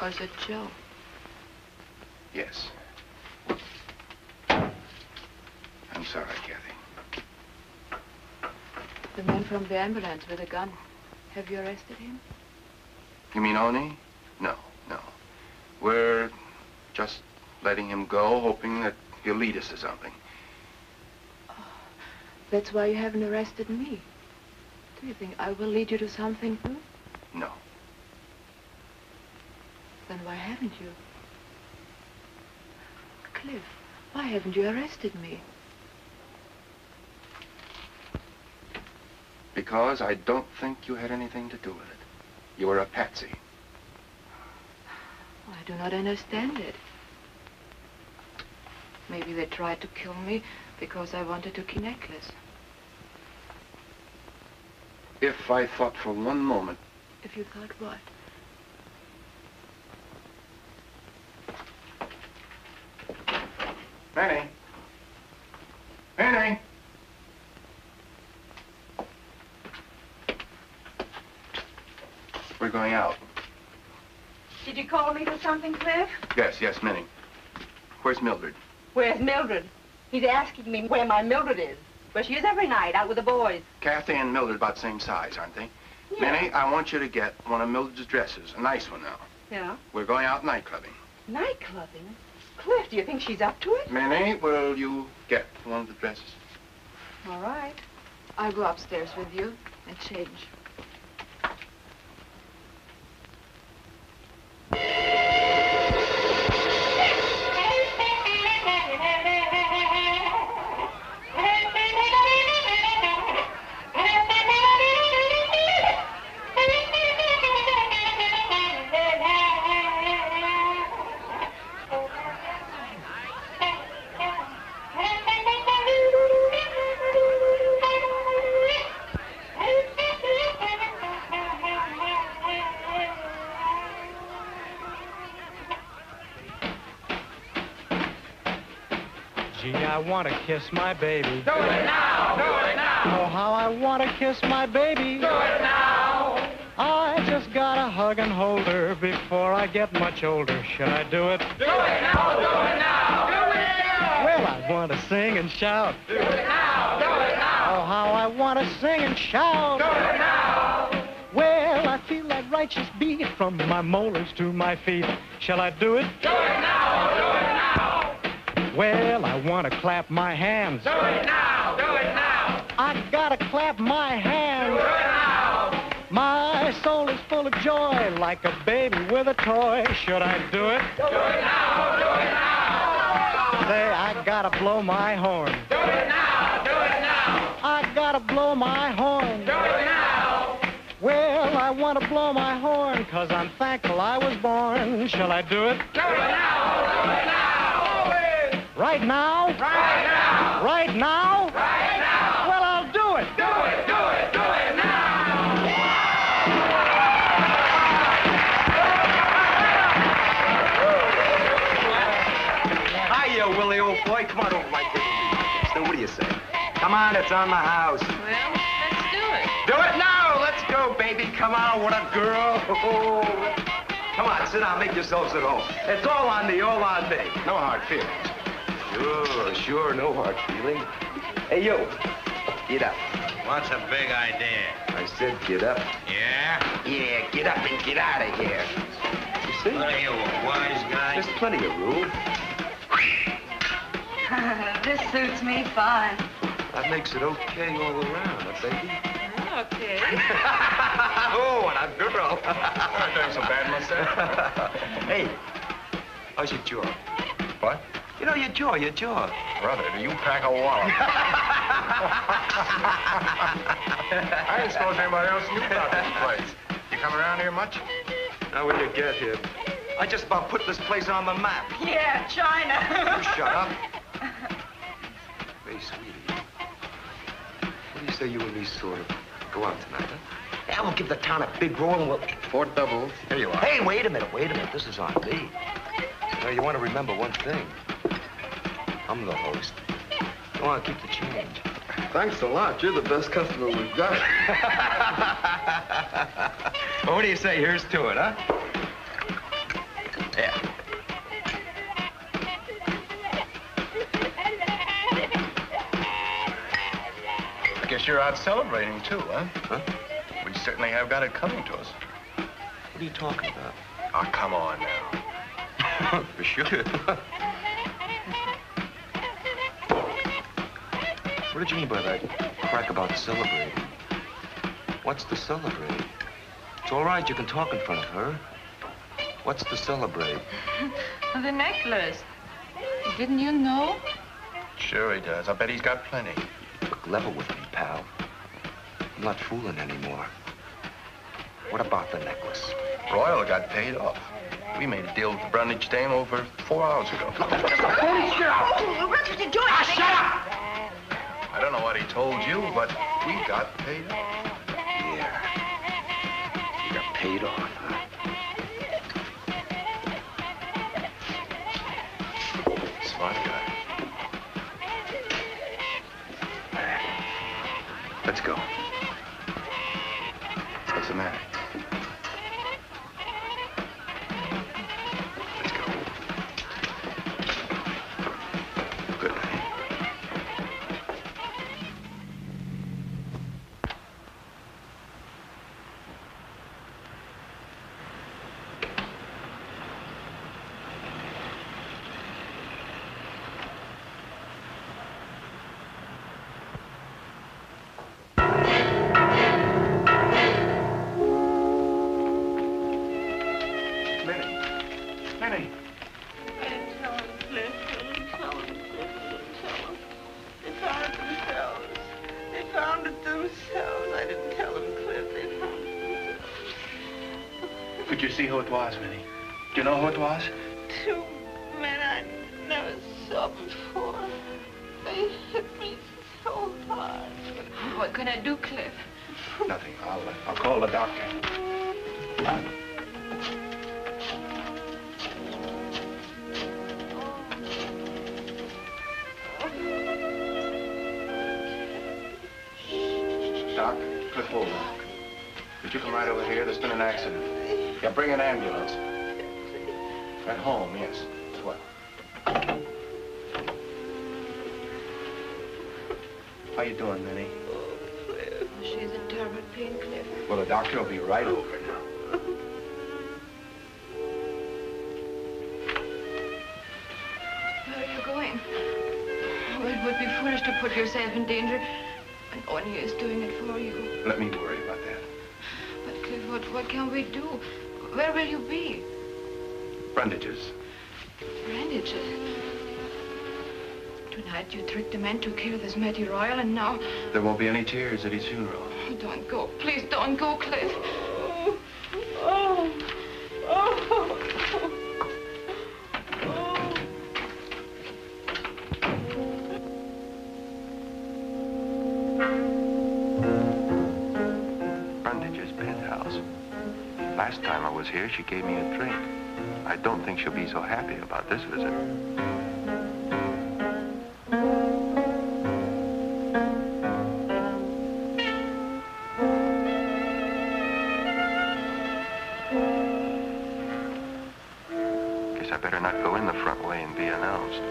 Or is it Joe? Yes. I'm sorry, Kathy. The man from the ambulance with a gun. Have you arrested him? You mean Oni? No, no. We're just letting him go, hoping that he'll lead us to something. That's why you haven't arrested me. Do you think I will lead you to something too? No. Then why haven't you? Cliff, why haven't you arrested me? Because I don't think you had anything to do with it. You were a patsy. I do not understand it. Maybe they tried to kill me because I wanted to key necklace. If I thought for one moment... If you thought what? Penny. Penny. We're going out. Did you call me for something, Cliff? Yes, Minnie. Where's Mildred? Where's Mildred? He's asking me where my Mildred is. Where she is every night, out with the boys. Kathy and Mildred about the same size, aren't they? Yeah. Minnie, I want you to get one of Mildred's dresses. A nice one now. Yeah? We're going out night clubbing. Night clubbing? Cliff, do you think she's up to it? Minnie, will you get one of the dresses? All right. I'll go upstairs with you and change. I want to kiss my baby. Do it now! Do it now! Oh, how I want to kiss my baby. Do it now! I just gotta hug and hold her before I get much older. Should I do it? Do it now! Do it now! Do it now! Well, I want to sing and shout. Do it now. Do it now. Oh, how I want to sing and shout. Do it now. Well, I feel that righteous beat from my molars to my feet. Shall I do it? Do it now. Do it now. Well, I want to clap my hands. Do it now. Do it now. I gotta clap my hands. Do it now. My soul is full of joy, like a baby with a toy. Should I do it? Do it now. Do it now. Say, I gotta blow my horn. Do it now. Do it now. I gotta blow my horn. Do it now. Well, I want to blow my horn, 'cause I'm thankful I was born. Shall I do it? Do it now. Do it now. Right now? Right now. Right now? Right now. Well, I'll do it. Do it. Do it. Do it now. Hiya, Willie, old boy. Come on over like this. So what do you say? Come on, it's on the house. Well, let's do it. Do it now! Let's go, baby. Come on, what a girl. Come on, sit down, make yourselves at home. It's all on me, all on me. No hard feelings. Sure, no hard feelings. Hey, you, get up. What's a big idea? I said get up. Yeah? Yeah, get up and get out of here. You see? What are you, a wise guy? There's plenty of room. This suits me fine. That makes it okay all around, huh, baby? Okay. Oh, what a girl. Not doing so bad myself. Hey, how's your jaw? What? You know, your jaw. Brother, do you pack a wallop? I didn't suppose anybody else knew about this place. You come around here much? Now, when you get here, I just about put this place on the map. Yeah, China. You shut up. Hey, sweetie, what do you say you and me sort of go out tonight, huh? Yeah, we'll give the town a big roll and we'll... 4 doubles. Here you are. Hey, wait a minute. This is on me. Now, you want to remember one thing. I'm the host. Go on, keep the change. Thanks a lot. You're the best customer we've got. Well, what do you say? Here's to it, huh? Yeah. I guess you're out celebrating, too, huh? Huh? We certainly have got it coming to us. What are you talking about? Oh, come on now. For sure. What did you mean by that crack about celebrating? What's to celebrate? It's all right, you can talk in front of her. What's to celebrate? The necklace. Didn't you know? Sure he does. I bet he's got plenty. Look level with me, pal. I'm not fooling anymore. What about the necklace? Royal got paid off. We made a deal with the Brundage dame over 4 hours ago. Oh, what did you do? Shut up! I don't know what he told you, but we got paid off. Yeah. You got paid off, huh? Smart guy. Let's go. What's the matter? Let's go. Good night. Minnie. I didn't tell him, Cliff. I didn't tell him, Cliff. I didn't tell him. They found it themselves. They found it themselves. I didn't tell him, Cliff. They found it themselves. Could you see who it was, Minnie? Do you know who it was? 2 men I never saw before. They hit me so hard. What can I do, Cliff? Nothing. I'll call the doctor. Doc, Cliff Holden. Could you come right over here? There's been an accident. Yeah, bring an ambulance. At home, yes. Swell. you doing, Minnie? Oh, Cliff. She's in terrible pain, Cliff. Well, the doctor will be right over now. Where are you going? Oh, it would be foolish to put yourself in danger when Oni is doing it for you. Let me worry about that. But, Cliff, what can we do? Where will you be? Brandages. Brandages? Tonight you tricked the men to kill this Matty Royal, and now... There won't be any tears at his funeral. Oh, don't go. Please don't go, Cliff. Brandage's penthouse. Last time I was here, she gave me a drink. I don't think she'll be so happy about this visit. Guess I better not go in the front way and be announced.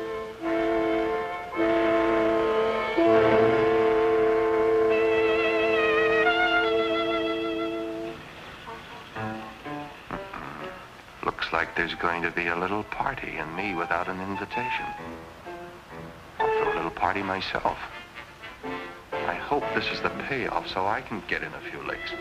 Looks like there's going to be a little party and me without an invitation. I'll throw a little party myself. I hope this is the payoff so I can get in a few licks.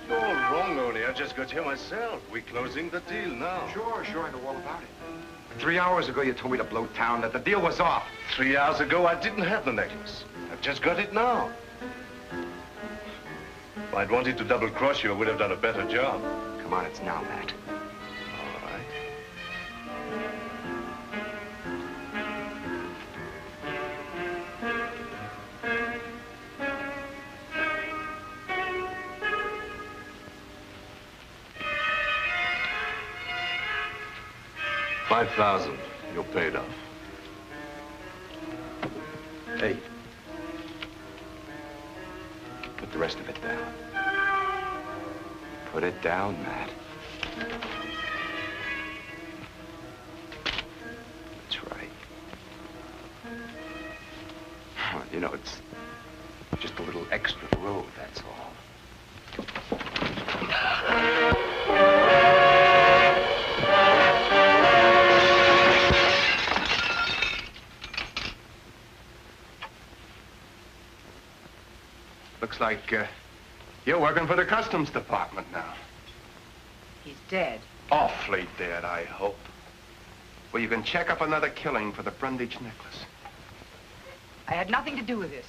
You're all wrong, Oni. I just got here myself. We're closing the deal now. Sure, I know all about it. 3 hours ago, you told me to blow town, that the deal was off. 3 hours ago, I didn't have the necklace. I've just got it now. If I'd wanted to double-cross you, I would have done a better job. Come on, it's now, Matt. All right. $5,000. You're paid off. Hey. Put the rest of it down. Put it down, Matt. That's right. Well, you know, it's just a little extra road, that's all. Looks like you're working for the Customs Department now. He's dead. Awfully dead, I hope. Well, you can check up another killing for the Brundage necklace. I had nothing to do with this.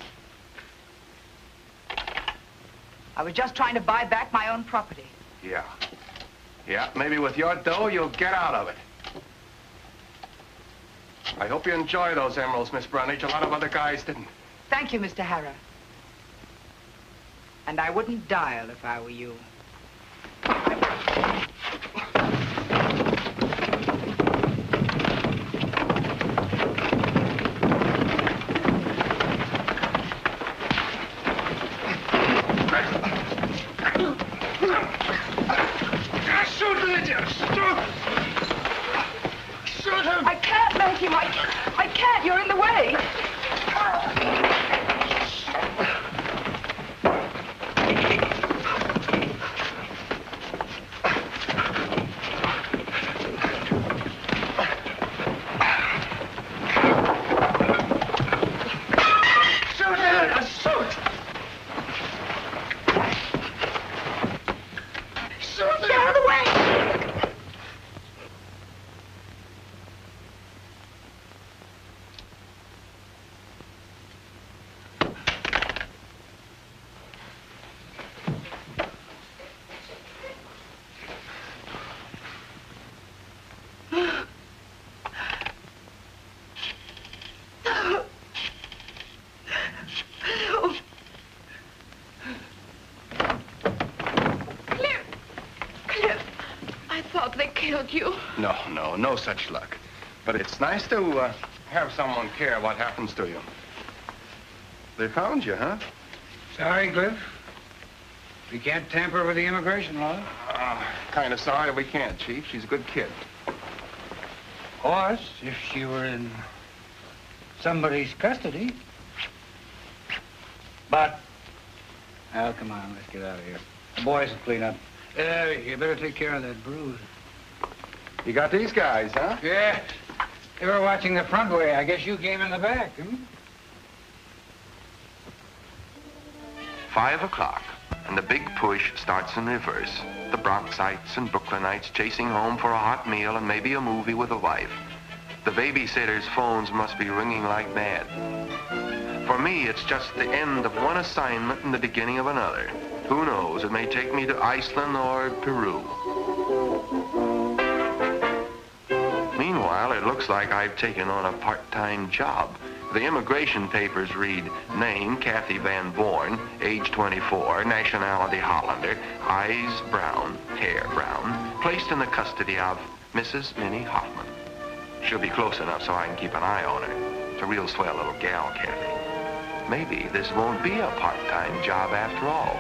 I was just trying to buy back my own property. Yeah. Yeah, maybe with your dough, you'll get out of it. I hope you enjoy those emeralds, Miss Brundage. A lot of other guys didn't. Thank you, Mr. Harrah. And I wouldn't dial if I were you. Shoot him! I can't make him. I can't. You're in the way. Shoot him! Shoot! Shoot! Get out of the way! I thought they killed you. No such luck. But it's nice to have someone care what happens to you. They found you, huh? Sorry, Cliff. We can't tamper with the immigration law. Kind of sorry we can't, Chief. She's a good kid. Of course, if she were in somebody's custody. But, oh, come on, let's get out of here. The boys will clean up. You better take care of that bruise. You got these guys, huh? Yeah. They were watching the front way. I guess you came in the back, hmm? 5 o'clock, and the big push starts in reverse. The Bronxites and Brooklynites chasing home for a hot meal and maybe a movie with a wife. The babysitters' phones must be ringing like mad. For me, it's just the end of one assignment and the beginning of another. Who knows, it may take me to Iceland or Peru. Meanwhile, it looks like I've taken on a part-time job. The immigration papers read, name, Kathy Van Born, age 24, nationality Hollander, eyes brown, hair brown, placed in the custody of Mrs. Minnie Hoffman. She'll be close enough so I can keep an eye on her. It's a real swell little gal, Kathy. Maybe this won't be a part-time job after all.